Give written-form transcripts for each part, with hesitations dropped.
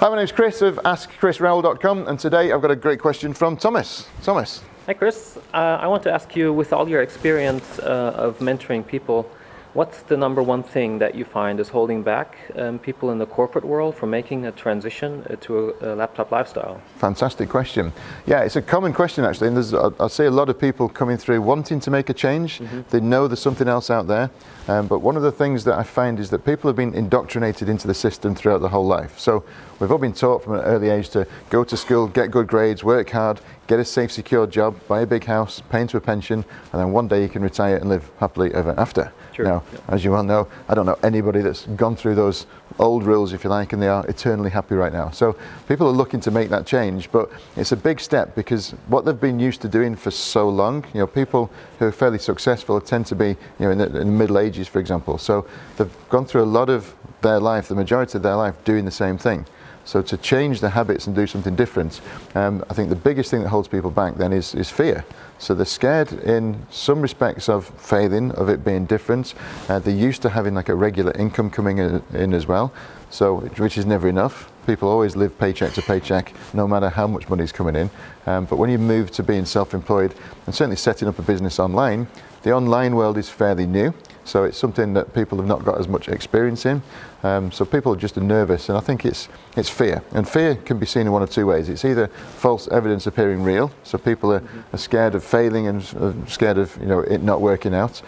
Hi, my name's Chris of AskChrisRowell.com, and today I've got a great question from Thomas. Thomas. Hi Chris, I want to ask you, with all your experience of mentoring people, what's the number one thing that you find is holding back people in the corporate world from making a transition to a laptop lifestyle? Fantastic question. Yeah, it's a common question actually, and I see a lot of people coming through wanting to make a change. Mm-hmm. They know there's something else out there, but one of the things that I find is that people have been indoctrinated into the system throughout the whole life. So we've all been taught from an early age to go to school, get good grades, work hard, get a safe, secure job, buy a big house, pay into a pension, and then one day you can retire and live happily ever after. Sure. Now, as you well know, I don't know anybody that's gone through those old rules, if you like, and they are eternally happy right now. So people are looking to make that change, but it's a big step because what they've been used to doing for so long, people who are fairly successful tend to be, in the middle ages, for example. So they've gone through a lot of their life, the majority of their life, doing the same thing. So to change the habits and do something different, I think the biggest thing that holds people back then is fear. So they're scared in some respects of failing, of it being different. They're used to having like a regular income coming in as well, so which is never enough. People always live paycheck to paycheck, no matter how much money is coming in. But when you move to being self-employed and certainly setting up a business online, the online world is fairly new. So it's something that people have not got as much experience in. So people are just nervous, and I think it's fear. And fear can be seen in one of two ways. It's either false evidence appearing real, so people are scared of failing and scared of it not working out.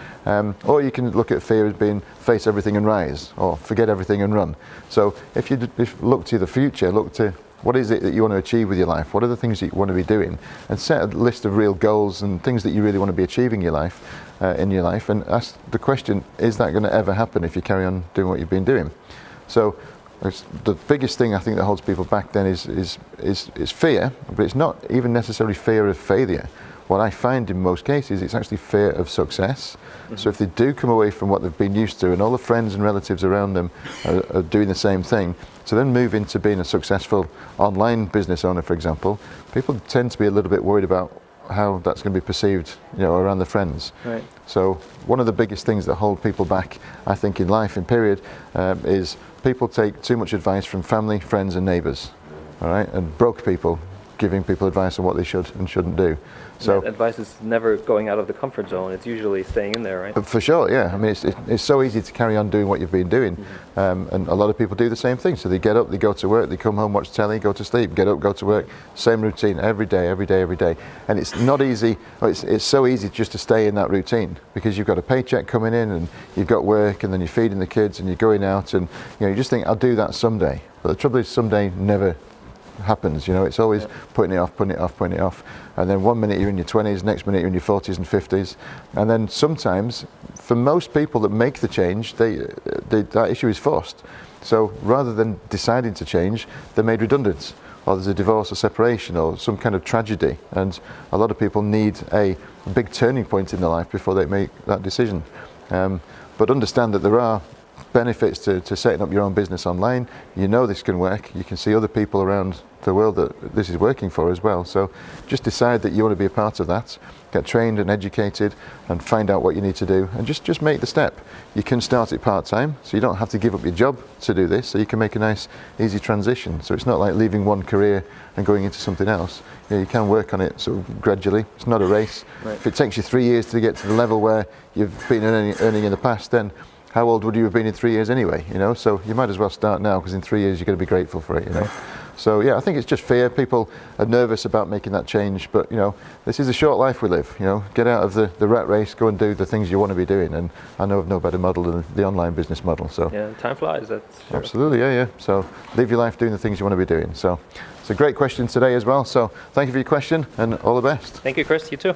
Or you can look at fear as being face everything and rise, or forget everything and run. So if you look to the future, look to what is it that you want to achieve with your life? What are the things that you want to be doing? And set a list of real goals and things that you really want to be achieving in your life, and ask the question, is that going to ever happen if you carry on doing what you've been doing? So the biggest thing I think that holds people back then is fear, but it's not even necessarily fear of failure. What I find in most cases, it's actually fear of success. Mm-hmm. So if they do come away from what they've been used to, and all the friends and relatives around them are doing the same thing, to then move into being a successful online business owner, for example, people tend to be a little bit worried about how that's going to be perceived, around the friends. Right. So one of the biggest things that hold people back, I think, in life, in period, is people take too much advice from family, friends, and neighbours. All right, and broke people giving people advice on what they should and shouldn't do. So that advice is never going out of the comfort zone. It's usually staying in there, right? For sure, yeah. I mean, it's so easy to carry on doing what you've been doing, and a lot of people do the same thing. So they get up, they go to work, they come home, watch telly, go to sleep, get up, go to work, same routine every day, and it's not easy. It's so easy just to stay in that routine because you've got a paycheck coming in, and you've got work, and then you're feeding the kids, and you're going out, and you just think, I'll do that someday. But the trouble is, someday never happens. It's always putting it off, and then one minute you're in your 20s, next minute you're in your 40s and 50s, and then sometimes for most people that make the change, that issue is forced. So rather than deciding to change, they're made redundant, or there's a divorce or separation or some kind of tragedy, and a lot of people need a big turning point in their life before they make that decision. But understand that there are benefits to setting up your own business online. This can work. You can see other people around the world that this is working for as well. So just decide that you want to be a part of that. Get trained and educated and find out what you need to do, and just make the step. You can start it part-time, so you don't have to give up your job to do this, so you can make a nice easy transition. So it's not like leaving one career and going into something else. You can work on it sort of gradually. It's not a race. Right. If it takes you 3 years to get to the level where you've been earning in the past, then how old would you have been in 3 years anyway? So you might as well start now, because in 3 years you're going to be grateful for it. So yeah, I think it's just fear. People are nervous about making that change, but this is a short life we live. Get out of the rat race, go and do the things you want to be doing. And I know of no better model than the online business model. So yeah, time flies. That's sure. Absolutely, yeah. So live your life doing the things you want to be doing. So it's a great question today as well. So thank you for your question, and all the best. Thank you, Chris. You too.